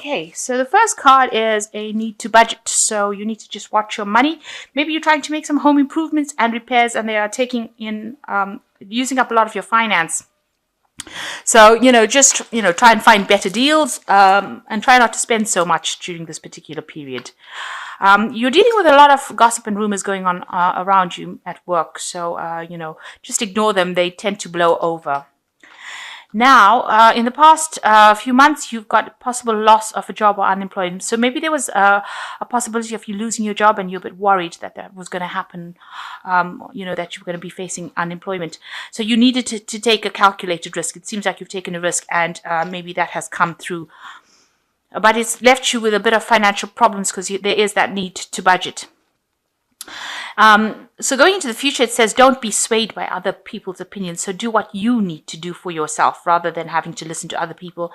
Okay, so the first card is a need to budget. So you need to just watch your money. Maybe you're trying to make some home improvements and repairs, and they are taking in, using up a lot of your finance. So, just, try and find better deals, and try not to spend so much during this particular period. You're dealing with a lot of gossip and rumors going on around you at work. So, just ignore them. They tend to blow over. Now, in the past few months, you've got possible loss of a job or unemployment. So maybe there was a possibility of you losing your job and you're a bit worried that that was going to happen, that you were going to be facing unemployment. So you needed to take a calculated risk. It seems like you've taken a risk, and maybe that has come through. But it's left you with a bit of financial problems because there is that need to budget. So going into the future, it says don't be swayed by other people's opinions. So do what you need to do for yourself rather than having to listen to other people.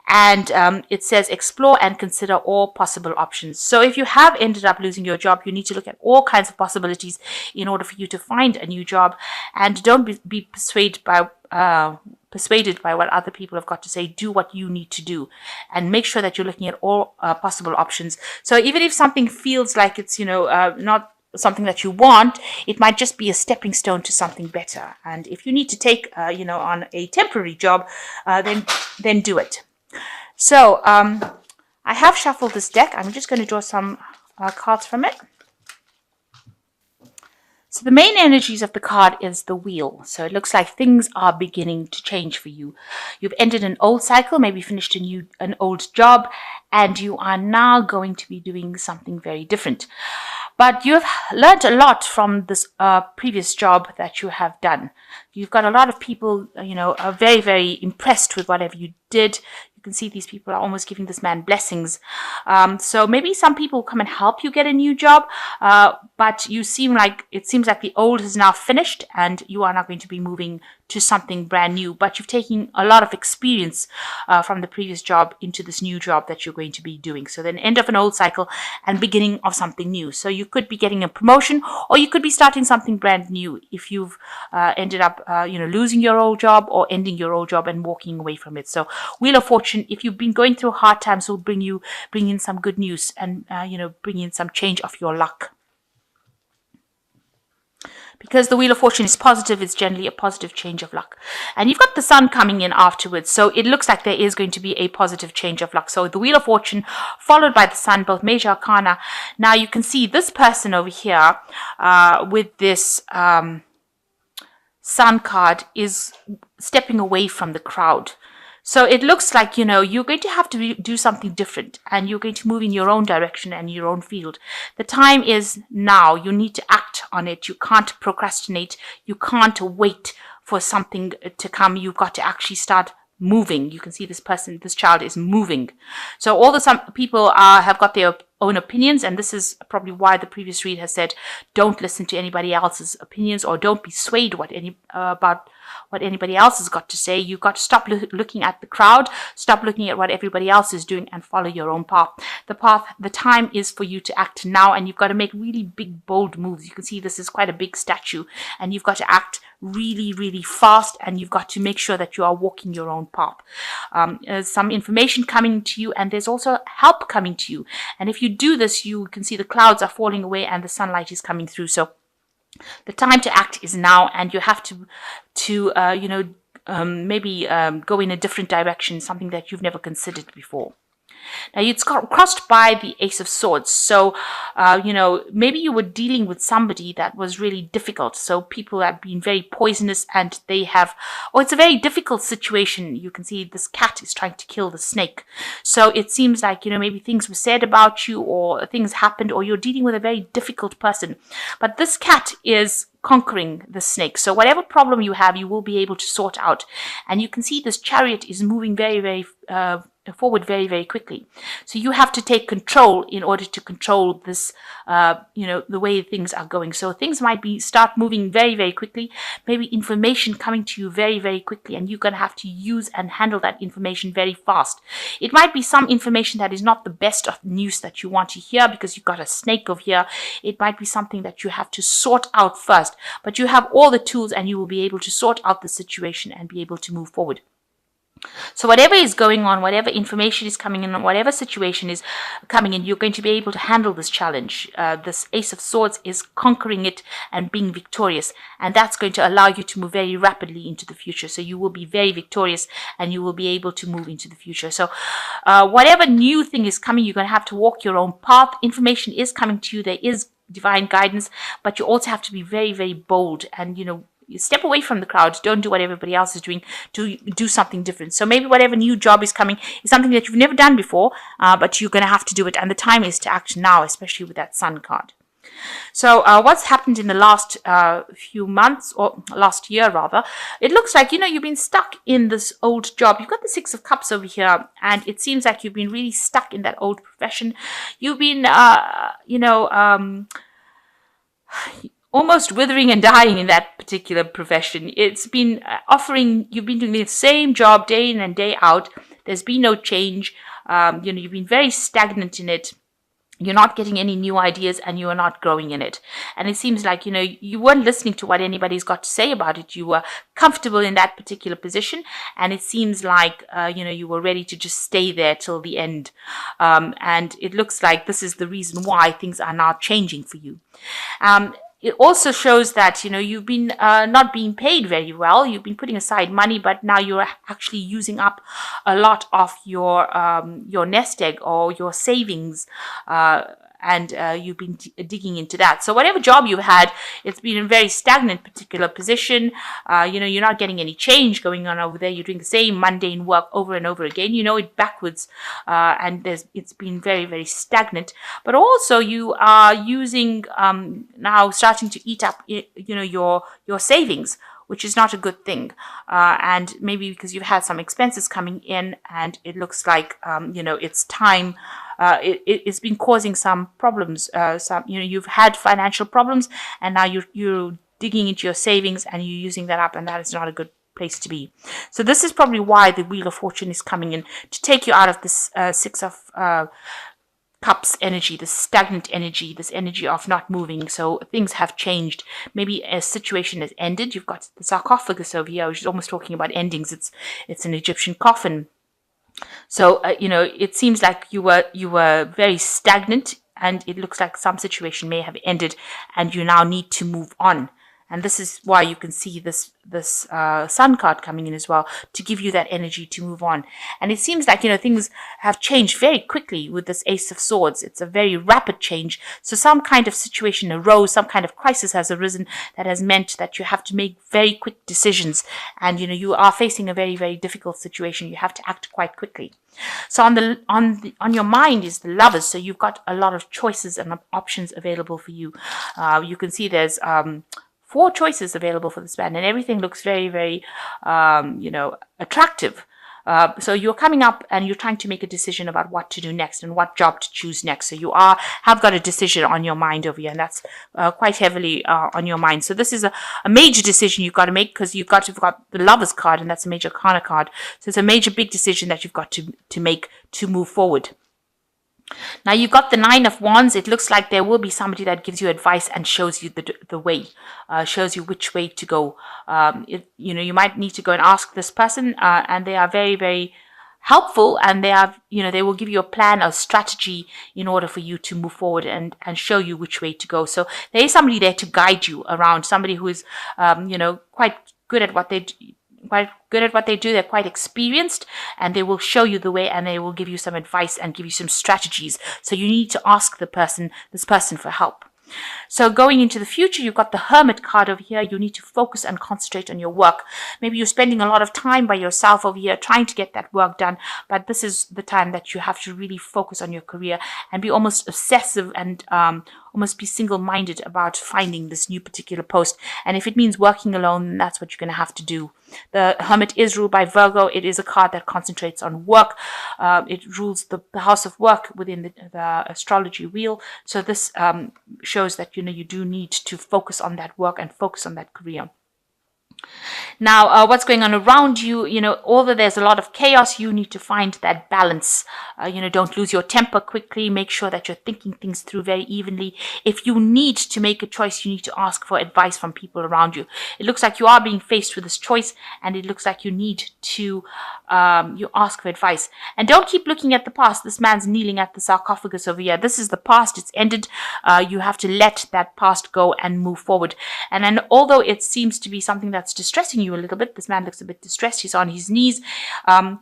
And it says explore and consider all possible options. So if you have ended up losing your job, you need to look at all kinds of possibilities in order for you to find a new job. And don't be persuaded by what other people have got to say. Do what you need to do and make sure that you're looking at all possible options. So even if something feels like it's, not something that you want, it might just be a stepping stone to something better. And if you need to take, on a temporary job, then do it. So I have shuffled this deck. I'm just going to draw some cards from it. So the main energies of the card is the wheel. So it looks like things are beginning to change for you. You've ended an old cycle, maybe finished an old job, and you are now going to be doing something very different. But you've learned a lot from this previous job that you have done. You've got a lot of people, are very, very impressed with whatever you did. You can see these people are almost giving this man blessings. So maybe some people come and help you get a new job, but it seems like the old is now finished and you are not going to be moving to something brand new. But you've taken a lot of experience from the previous job into this new job that you're going to be doing. So then end of an old cycle and beginning of something new. So you could be getting a promotion, or you could be starting something brand new if you've ended up losing your old job or ending your old job and walking away from it. So Wheel of Fortune, if you've been going through hard times, will bring in some good news and bring in some change of your luck. Because the Wheel of Fortune is positive, it's generally a positive change of luck. And you've got the Sun coming in afterwards, so it looks like there is going to be a positive change of luck. So the Wheel of Fortune followed by the Sun, both major arcana. Now you can see this person over here with this Sun card is stepping away from the crowd. So it looks like, you're going to have to do something different, and you're going to move in your own direction and your own field. The time is now. You need to act on it. You can't procrastinate. You can't wait for something to come. You've got to actually start moving. You can see this child is moving. So some people have got their own opinions, and this is probably why the previous read has said don't listen to anybody else's opinions, or don't be swayed about what anybody else has got to say. You've got to stop looking at the crowd, stop looking at what everybody else is doing, and follow your own path. The time is for you to act now, and you've got to make really big, bold moves. You can see this is quite a big statue, and you've got to act really, really fast, and you've got to make sure that you are walking your own path. There's some information coming to you, and there's also help coming to you. And if you do this, you can see the clouds are falling away and the sunlight is coming through. So the time to act is now, and you have to maybe go in a different direction, something that you've never considered before. Now, it's crossed by the Ace of Swords. So, maybe you were dealing with somebody that was really difficult. So people have been very poisonous, and it's a very difficult situation. You can see this cat is trying to kill the snake. So it seems like, maybe things were said about you, or things happened, or you're dealing with a very difficult person. But this cat is conquering the snake. So whatever problem you have, you will be able to sort out. And you can see this chariot is moving very, very forward very, very quickly. So you have to take control in order to control this, the way things are going. So things might start moving very, very quickly, maybe information coming to you very, very quickly, and you're going to have to use and handle that information very fast. It might be some information that is not the best of news that you want to hear because you've got a snake over here. It might be something that you have to sort out first, but you have all the tools and you will be able to sort out the situation and be able to move forward. So whatever is going on, whatever information is coming in, whatever situation is coming in, you're going to be able to handle this challenge. This Ace of Swords is conquering it and being victorious. And that's going to allow you to move very rapidly into the future. So you will be very victorious and you will be able to move into the future. So whatever new thing is coming, you're going to have to walk your own path. Information is coming to you. There is divine guidance, but you also have to be very, very bold and, you step away from the crowd. Don't do what everybody else is doing. Do something different. So maybe whatever new job is coming is something that you've never done before, but you're going to have to do it. And the time is to act now, especially with that Sun card. So what's happened in the last few months, or last year rather, it looks like, you've been stuck in this old job. You've got the Six of Cups over here, and it seems like you've been really stuck in that old profession. You've been, almost withering and dying in that particular profession. It's been you've been doing the same job day in and day out. There's been no change. You've been very stagnant in it. You're not getting any new ideas and you are not growing in it. And it seems like, you weren't listening to what anybody's got to say about it. You were comfortable in that particular position. And it seems like, you were ready to just stay there till the end. And it looks like this is the reason why things are now changing for you. It also shows that, you've been not being paid very well. You've been putting aside money, but now you're actually using up a lot of your nest egg or your savings. And you've been digging into that. So whatever job you've had, it's been a very stagnant particular position. You're not getting any change going on over there. You're doing the same mundane work over and over again. You know it backwards, and it's been very, very stagnant. But also you are using now starting to eat up, your savings, which is not a good thing. And maybe because you've had some expenses coming in, and it looks like it's time. It's been causing some problems. You've had financial problems, and now you're digging into your savings and you're using that up, and that is not a good place to be. So this is probably why the Wheel of Fortune is coming in to take you out of this Six of Cups energy, this stagnant energy, this energy of not moving. So things have changed. Maybe a situation has ended. You've got the sarcophagus over here, which is almost talking about endings. It's an Egyptian coffin. So, it seems like you were very stagnant, and it looks like some situation may have ended and you now need to move on. And this is why you can see this Sun card coming in as well, to give you that energy to move on. And it seems like, things have changed very quickly with this Ace of Swords. It's a very rapid change. So some kind of situation arose, some kind of crisis has arisen that has meant that you have to make very quick decisions. And, you are facing a very, very difficult situation. You have to act quite quickly. So on your mind is the Lovers. So you've got a lot of choices and options available for you. You can see there's 4 choices available for this man, and everything looks very, very, attractive. So you're coming up and you're trying to make a decision about what to do next and what job to choose next. So you have got a decision on your mind over here, and that's quite heavily on your mind. So this is a major decision you've got to make, because you've got the Lovers card, and that's a major Arcana card. So it's a major big decision that you've got to make to move forward. Now you've got the Nine of Wands. It looks like there will be somebody that gives you advice and shows you the way, shows you which way to go. You might need to go and ask this person, and they are very, very helpful, and they will give you a plan, a strategy in order for you to move forward and show you which way to go. So there is somebody there to guide you around, somebody who is, quite good at what they do. They're quite experienced, and they will show you the way, and they will give you some advice and give you some strategies. So you need to ask this person for help. So going into the future, you've got the Hermit card over here. You need to focus and concentrate on your work. Maybe you're spending a lot of time by yourself over here trying to get that work done, but this is the time that you have to really focus on your career and be almost obsessive and almost be single-minded about finding this new particular post. And if it means working alone, then that's what you're going to have to do. The Hermit is ruled by Virgo. It is a card that concentrates on work. It rules the house of work within the astrology wheel. So this shows that, you do need to focus on that work and focus on that career. Now, what's going on around you, although there's a lot of chaos, you need to find that balance. Don't lose your temper quickly. Make sure that you're thinking things through very evenly. If you need to make a choice, you need to ask for advice from people around you. It looks like you are being faced with this choice, and it looks like you need to you ask for advice. And don't keep looking at the past. This man's kneeling at the sarcophagus over here. This is the past. It's ended. You have to let that past go and move forward. And then, although it seems to be something that's distressing you a little bit, this man looks a bit distressed. He's on his knees.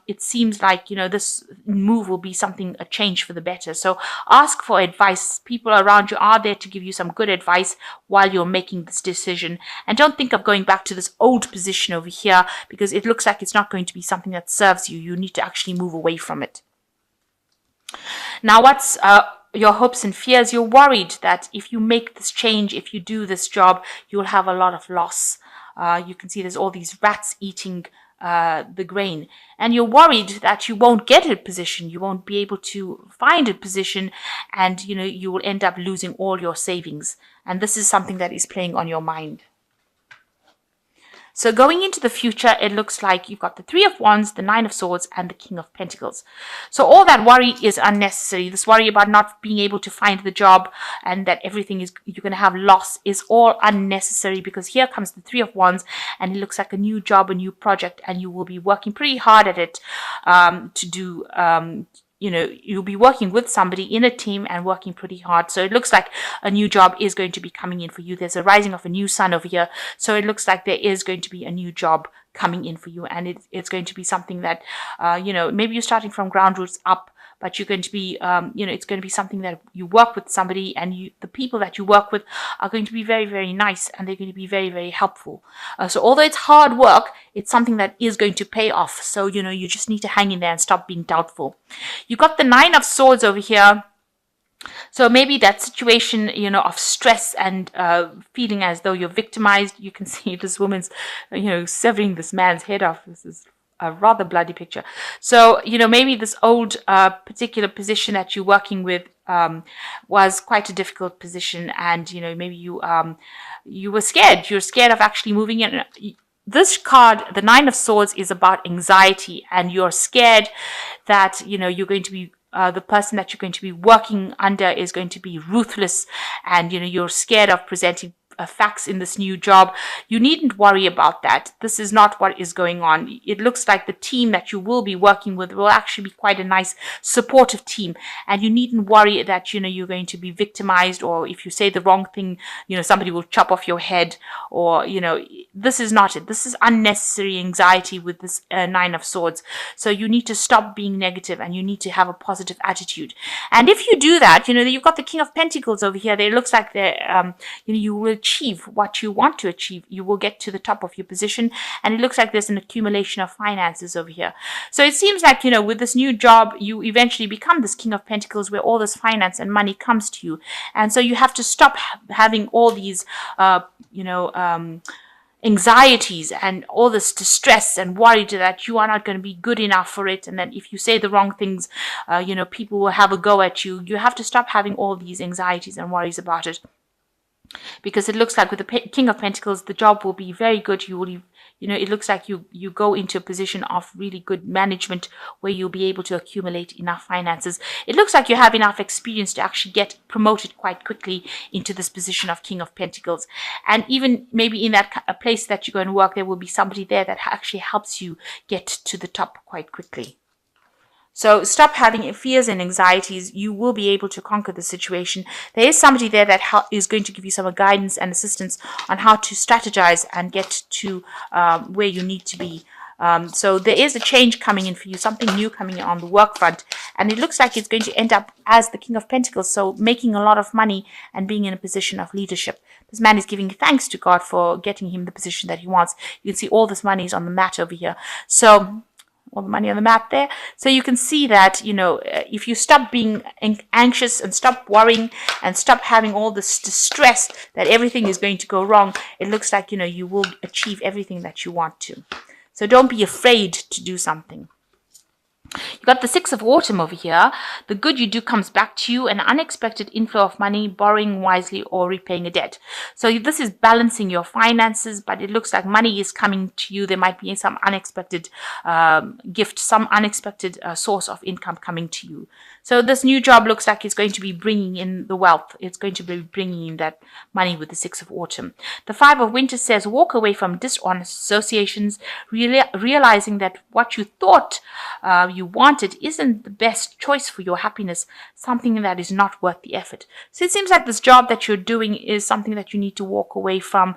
It seems like, this move will be something, a change for the better. So ask for advice. People around you are there to give you some good advice while you're making this decision. And don't think of going back to this old position over here, because it looks like it's not going to be something that serves you. You need to actually move away from it. Now, what's your hopes and fears? You're worried that if you make this change, if you do this job, you'll have a lot of loss. You can see there's all these rats eating the grain, and you're worried that you won't get a position, you won't be able to find a position, and you will end up losing all your savings. And this is something that is playing on your mind. So going into the future, it looks like you've got the Three of Wands, the Nine of Swords, and the King of Pentacles. So all that worry is unnecessary. This worry about not being able to find the job and that everything is, you're going to have loss, is all unnecessary, because here comes the Three of Wands, and it looks like a new job, a new project, and you will be working pretty hard at it to do you'll be working with somebody in a team and working pretty hard. So it looks like a new job is going to be coming in for you. There's a rising of a new sun over here. So it looks like there is going to be a new job coming in for you. And it's going to be something that, maybe you're starting from ground roots up, but you're going to be, it's going to be something that you work with somebody, and the people that you work with are going to be very, very nice, and they're going to be very, very helpful. So although it's hard work, it's something that is going to pay off. So, you just need to hang in there and stop being doubtful. You got the Nine of Swords over here. So maybe that situation, of stress and feeling as though you're victimized. You can see this woman's, severing this man's head off. This is a rather bloody picture. So, maybe this old particular position that you're working with was quite a difficult position, and, maybe you were scared. You're scared of actually moving in. This card, the Nine of Swords, is about anxiety, and you're scared that, you're going to be the person that you're going to be working under is going to be ruthless, and, you're scared of presenting facts in this new job. You needn't worry about that. This is not what is going on. It looks like the team that you will be working with will actually be quite a nice, supportive team, and you needn't worry that you're going to be victimized, or if you say the wrong thing, somebody will chop off your head, or this is not it. This is unnecessary anxiety with this Nine of Swords. So you need to stop being negative, and you need to have a positive attitude. And if you do that, you've got the King of Pentacles over here. It looks like you will achieve what you want to achieve. You will get to the top of your position, and it looks like there's an accumulation of finances over here. So it seems like, with this new job, you eventually become this King of Pentacles, where all this finance and money comes to you. And so you have to stop having all these, anxieties and all this distress and worry that you are not going to be good enough for it, and that if you say the wrong things, people will have a go at you. You have to stop having all these anxieties and worries about it, because it looks like with the King of Pentacles, the job will be very good. You will, it looks like you go into a position of really good management, where you'll be able to accumulate enough finances. It looks like you have enough experience to actually get promoted quite quickly into this position of King of Pentacles. And even maybe in that place that you're going to work, there will be somebody there that actually helps you get to the top quite quickly. So stop having fears and anxieties. You will be able to conquer the situation. There is somebody there that is going to give you some guidance and assistance on how to strategize and get to where you need to be. So there is a change coming in for you, something new coming in on the work front. And it looks like it's going to end up as the King of Pentacles, so making a lot of money and being in a position of leadership. This man is giving thanks to God for getting him the position that he wants. You can see all this money is on the mat over here. So all the money on the map there. So you can see that, if you stop being anxious and stop worrying and stop having all this distress that everything is going to go wrong, it looks like, you will achieve everything that you want to. So don't be afraid to do something. You got the Six of Autumn over here. The good you do comes back to you, an unexpected inflow of money, borrowing wisely or repaying a debt. So this is balancing your finances, but it looks like money is coming to you. There might be some unexpected gift, some unexpected source of income coming to you. So this new job looks like it's going to be bringing in the wealth. It's going to be bringing in that money with the Six of Autumn. The Five of Winter says walk away from dishonest associations, realizing that what you thought you wanted isn't the best choice for your happiness, something that is not worth the effort. So it seems like this job that you're doing is something that you need to walk away from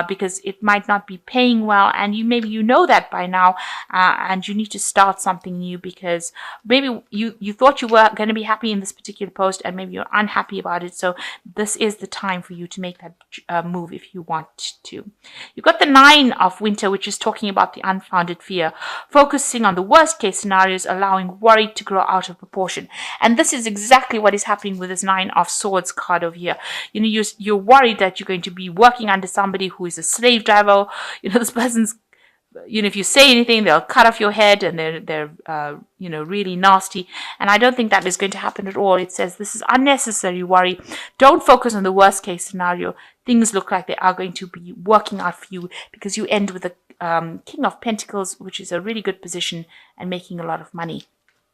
because it might not be paying well, and maybe you know that by now, and you need to start something new because maybe you thought you were going to be happy in this particular post and maybe you're unhappy about it. So this is the time for you to make that move if you want to. You've got the Nine of Winter, which is talking about the unfounded fear, focusing on the worst case scenarios, allowing worry to grow out of proportion. And this is exactly what is happening with this Nine of Swords card over here. You're worried that you're going to be working under somebody who is a slave driver. This person's, if you say anything, they'll cut off your head, and they're really nasty. And I don't think that is going to happen at all. It says this is unnecessary worry. Don't focus on the worst case scenario. Things look like they are going to be working out for you because you end with the King of Pentacles, which is a really good position and making a lot of money.